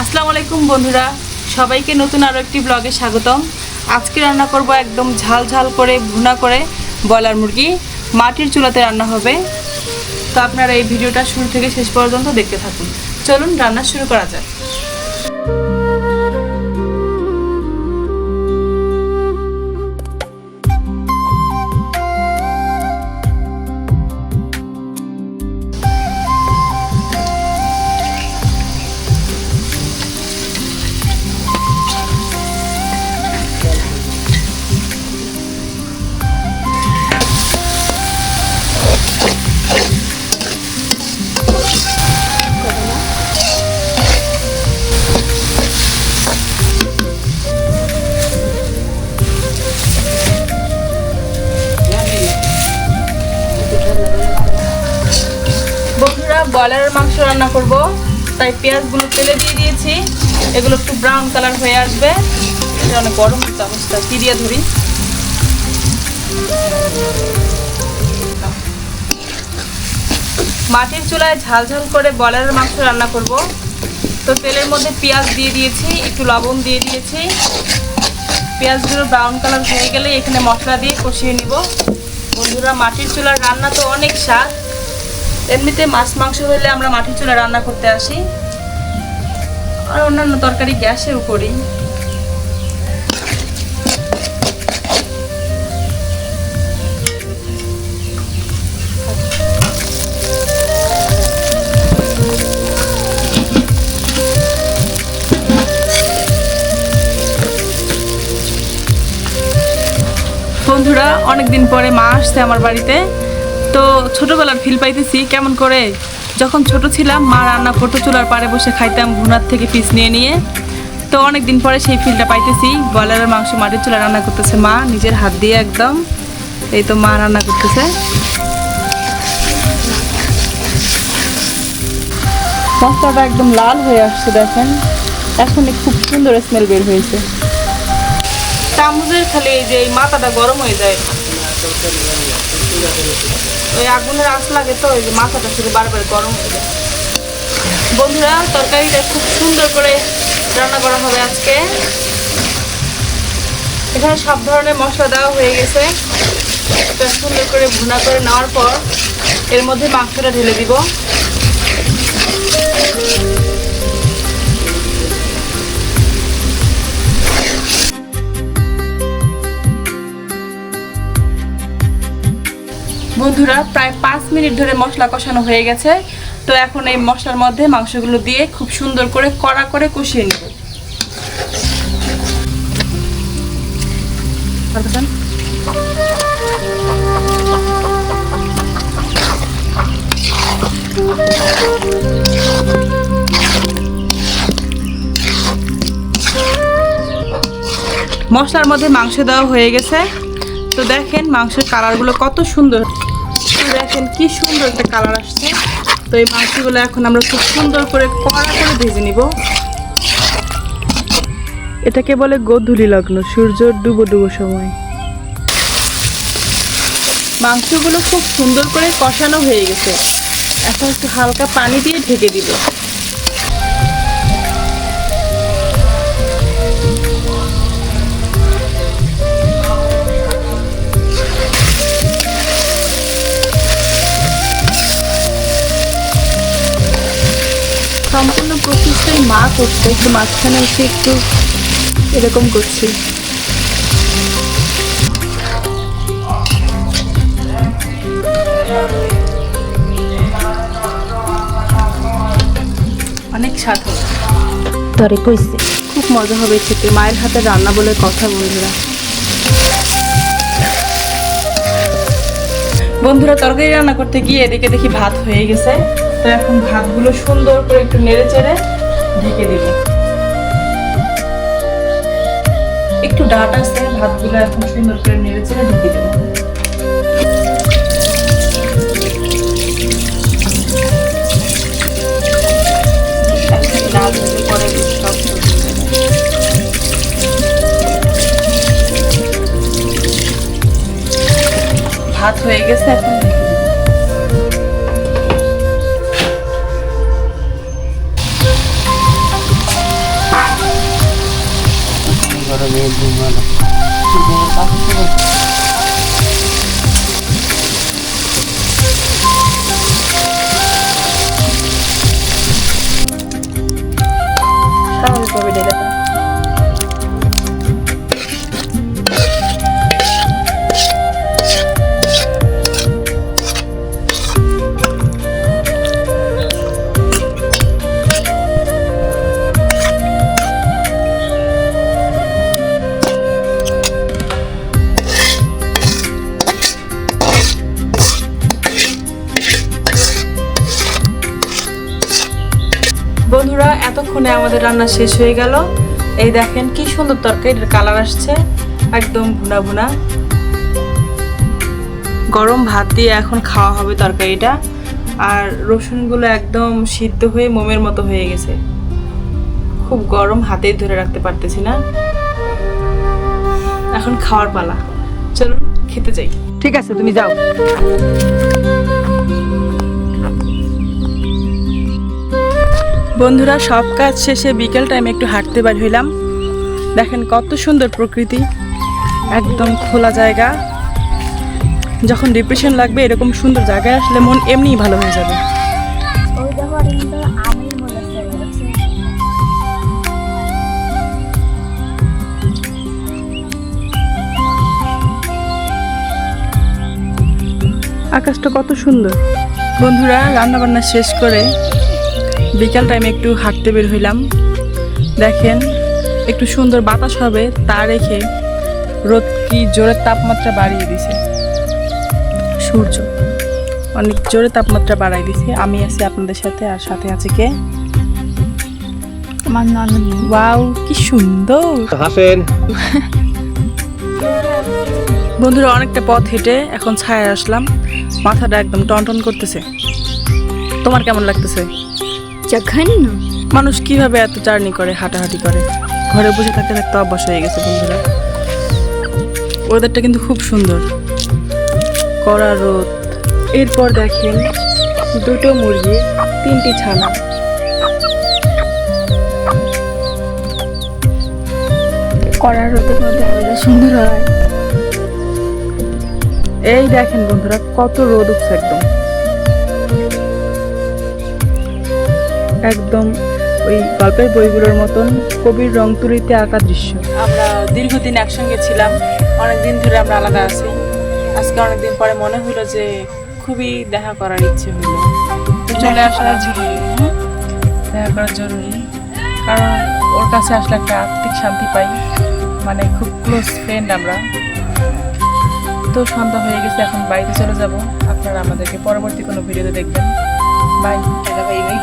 আসসালামু আলাইকুম বন্ধুরা, সবাইকে নতুন আরো একটি ব্লগে স্বাগতম। আজকে রান্না করব একদম ঝাল ঝাল করে ভুনা করে ব্রয়লার মুরগি। মাটির চুলাতে রান্না হবে। তো আপনারা এই ভিডিওটা শুরু থেকে শেষ পর্যন্ত দেখতে থাকুন। চলুন রান্না শুরু করা যাক। বন্ধুরা, ব্রয়লারের মাংস রান্না করব, তাই পেঁয়াজগুলো তেলে দিয়ে দিয়েছি। এগুলো একটু ব্রাউন কালার হয়ে আসবে। এটা অনেক গরম হচ্ছে, অবস্থা কি দিয়ে ধরি। মাটির চুলায় ঝাল ঝাল করে ব্রয়লারের মাংস রান্না করব। তো তেলের মধ্যে পেঁয়াজ দিয়ে দিয়েছি, একটু লবণ দিয়ে দিয়েছি। পেঁয়াজগুলো ব্রাউন কালার হয়ে গেলে এখানে মশলা দিয়ে কষিয়ে নিব। বন্ধুরা, মাটির চুলার রান্না তো অনেক স্বাদ। এমনিতে মাছ মাংস হলে আমরা মাটির চুলায় রান্না করতে আসি, আর অন্যান্য তরকারি গ্যাসেও করি। বন্ধুরা, অনেকদিন পরে মা আসছে আমার বাড়িতে। তো ছোটবেলার ফিল পাইতেছি কেমন করে। যখন ছোট ছিলাম মা রান্না করতো, চুলার পাড়ে বসে খাইতাম ভুনার থেকে পিস নিয়ে নিয়ে। তো অনেক দিন পরে সেই ফিলটা পাইতেছি। ব্রয়লারের মাংস মাটির চুলা রান্না করতেছে মা নিজের হাত দিয়ে একদম। এই তো মা রান্না করতেছে। মশলাটা একদম লাল হয়ে আসছে, দেখেন। এখন খুব সুন্দর স্মেল বের হয়েছে। চামচের খালি এই যে এই মাথাটা গরম হয়ে যায়, ওই আগুনের আঁচ লাগে, তো ওই যে মাথাটা শুধু বারবার গরম হয়ে যায়। বন্ধুরা, তরকারিটা খুব সুন্দর করে রান্না করা হবে আজকে। এখানে সব ধরনের মশলা দেওয়া হয়ে গেছে। এটা সুন্দর করে ভুনা করে নেওয়ার পর এর মধ্যে মাংসটা ঢেলে দিব। বন্ধুরা, প্রায় 5 মিনিট ধরে মশলা কষানো হয়ে গেছে। তো এখন এই মশলার মধ্যে মাংসগুলো দিয়ে খুব সুন্দর করে কড়া করে কষিয়ে নেব। মশলার মধ্যে মাংস দেওয়া হয়ে গেছে। তো দেখেন মাংসের কালারগুলো কত সুন্দর। দেখেন কি সুন্দর একটা কালার আসছে। তো এই মাংসগুলো এখন আমরা খুব সুন্দর করে কড়া করে ভেজে নিব। এটাকে বলে গোধূলি লগ্ন, সূর্যর ডুবো ডুবো সময়। মাংসগুলো খুব সুন্দর করে কষানো হয়ে গেছে। এখন একটু হালকা পানি দিয়ে ঢেকে দিব। সম্পূর্ণ প্রসেসটাই মা করছে, একটু মাঝখানে এসে একটু এরকম করছি। অনেক স্বাদ হবে, তরে কইছে খুব মজা হবে খেতে। মায়ের হাতে রান্না বলে কথা। বন্ধুরা, তরকারি রান্না করতে গিয়ে এদিকে দেখি ভাত হয়ে গেছে। তো এখন ভাতগুলো সুন্দর করে একটু নেড়ে চেড়ে ঢেকে দিব। একটু ডাট আছে, ভাতগুলো এখন সুন্দর করে নেড়ে চেড়ে ঢেকে দেব। লাল হলে পরে সব ভাত হয়ে গেছে। এখন গরমে ঘুমানো স্বাভাবিকভাবে ঢেলে দাও। বন্ধুরা, এতক্ষণে আমাদের রান্না শেষ হয়ে গেল। এই দেখেন কি সুন্দর তরকারির কালার আসছে, একদম ভুনা ভুনা। গরম ভাত দিয়ে এখন খাওয়া হবে তরকারিটা। আর রসুনগুলো একদম সিদ্ধ হয়ে মোমের মতো হয়ে গেছে। খুব গরম, হাতেই ধরে রাখতে পারতেছি না। এখন খাওয়ার পালা, চলো খেতে যাই। ঠিক আছে, তুমি যাও। বন্ধুরা, সব কাজ শেষে বিকেল টাইমে একটু হাঁটতে বের হইলাম। দেখেন কত সুন্দর প্রকৃতি, একদম খোলা জায়গা। যখন ডিপ্রেশন লাগবে এরকম সুন্দর জায়গায় আসলে মন এমনিই ভালো হয়ে যাবে। আকাশটা কত সুন্দর। বন্ধুরা, রান্না বান্না শেষ করে বিকাল টাইমে একটু হাঁটতে বের হইলাম। দেখেন একটু সুন্দর বাতাস হবে তা রেখে রোদ কি জোরে তাপমাত্রা বাড়িয়ে দিছে। সূর্য অনেক জোরে তাপমাত্রা বাড়াই দিছে। আমি আছি আপনাদের সাথে, আর সাথে আছে কে? আমার ননদ। ওয়াও, কি সুন্দর। হাসেন। বন্ধুরা, অনেকটা পথ হেঁটে এখন ছায়া আসলাম। মাথাটা একদম টনটন করতেছে। তোমার কেমন লাগতেছে? মানুষ কিভাবে এত জার্নি করে, হাঁটাহাঁটি করে? ঘরে বসে থাকতে থাকতে অভ্যাস হয়ে গেছে। বন্ধুরা, ওয়েদারটা কিন্তু খুব সুন্দর, কড়া রোদ। এরপর দেখেন দুটো মুরগি, 3টি ছানা। কড়া রোদের মধ্যে আলাদা সুন্দর হয়। এই দেখেন বন্ধুরা, কত রোদ উঠছে। একদম ওই গল্পের বইগুলোর মতন কবির রং তুলিতে আঁকা দৃশ্য। আমরা দীর্ঘদিন একসঙ্গে ছিলাম, অনেকদিন ধরে আমরা আলাদা আছি। আজকে অনেকদিন পরে মনে হলো যে খুবই দেখা করার ইচ্ছে হলো, তো চলে আসা জরুরি। দেখা করা জরুরি, কারণ ওর কাছে আসলে একটা আত্মিক শান্তি পাই। মানে খুব ক্লোজ ফ্রেন্ড আমরা। তো সন্ধ্যা হয়ে গেছে, এখন বাড়িতে চলে যাব। আপনারা আমাদেরকে পরবর্তী কোনো ভিডিওতে দেখবেন। Bye bye bye.